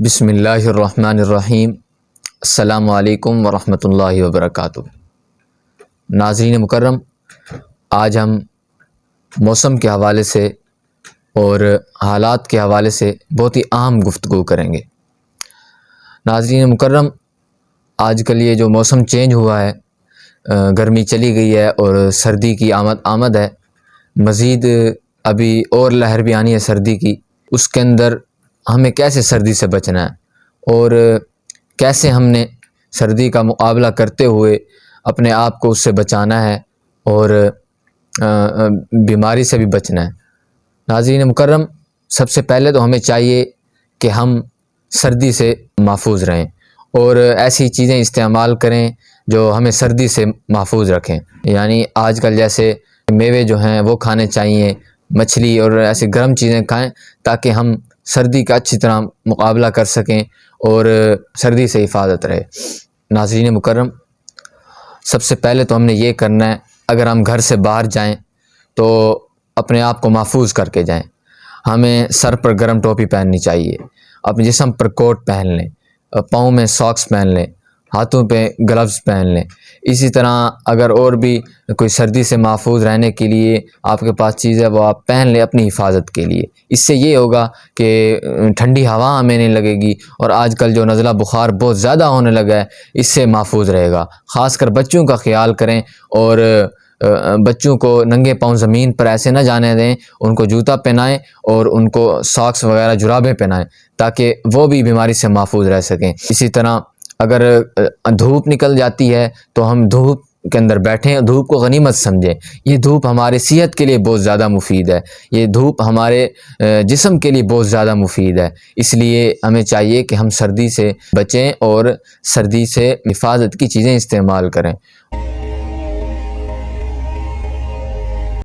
بسم اللہ الرحمن الرحیم۔ السلام علیکم ورحمۃ اللہ وبرکاتہ۔ ناظرین مکرم، آج ہم موسم کے حوالے سے اور حالات کے حوالے سے بہت ہی اہم گفتگو کریں گے۔ ناظرین مکرم، آج کل یہ جو موسم چینج ہوا ہے، گرمی چلی گئی ہے اور سردی کی آمد ہے، مزید ابھی اور لہر بھی آنی ہے سردی کی۔ اس کے اندر ہمیں کیسے سردی سے بچنا ہے اور کیسے ہم نے سردی کا مقابلہ کرتے ہوئے اپنے آپ کو اس سے بچانا ہے اور بیماری سے بھی بچنا ہے۔ ناظرین مکرم، سب سے پہلے تو ہمیں چاہیے کہ ہم سردی سے محفوظ رہیں اور ایسی چیزیں استعمال کریں جو ہمیں سردی سے محفوظ رکھیں۔ یعنی آج کل جیسے میوے جو ہیں وہ کھانے چاہیے، مچھلی اور ایسی گرم چیزیں کھائیں تاکہ ہم سردی کا اچھی طرح مقابلہ کر سکیں اور سردی سے حفاظت رہے۔ ناظرین مکرم، سب سے پہلے تو ہم نے یہ کرنا ہے، اگر ہم گھر سے باہر جائیں تو اپنے آپ کو محفوظ کر کے جائیں۔ ہمیں سر پر گرم ٹوپی پہننی چاہیے، اپنے جسم پر کوٹ پہن لیں، پاؤں میں ساکس پہن لیں، ہاتھوں پہ گلوز پہن لیں۔ اسی طرح اگر اور بھی کوئی سردی سے محفوظ رہنے کے لیے آپ کے پاس چیز ہے وہ آپ پہن لیں اپنی حفاظت کے لیے۔ اس سے یہ ہوگا کہ ٹھنڈی ہوا ہمیں نہیں لگے گی اور آج کل جو نزلہ بخار بہت زیادہ ہونے لگا ہے اس سے محفوظ رہے گا۔ خاص کر بچوں کا خیال کریں اور بچوں کو ننگے پاؤں زمین پر ایسے نہ جانے دیں، ان کو جوتا پہنائیں اور ان کو ساکس وغیرہ جرابیں پہنائیں تاکہ وہ بھی بیماری سے محفوظ رہ سکیں۔ اسی طرح اگر دھوپ نکل جاتی ہے تو ہم دھوپ کے اندر بیٹھیں، دھوپ کو غنیمت سمجھیں۔ یہ دھوپ ہمارے صحت کے لیے بہت زیادہ مفید ہے، یہ دھوپ ہمارے جسم کے لیے بہت زیادہ مفید ہے۔ اس لیے ہمیں چاہیے کہ ہم سردی سے بچیں اور سردی سے حفاظت کی چیزیں استعمال کریں۔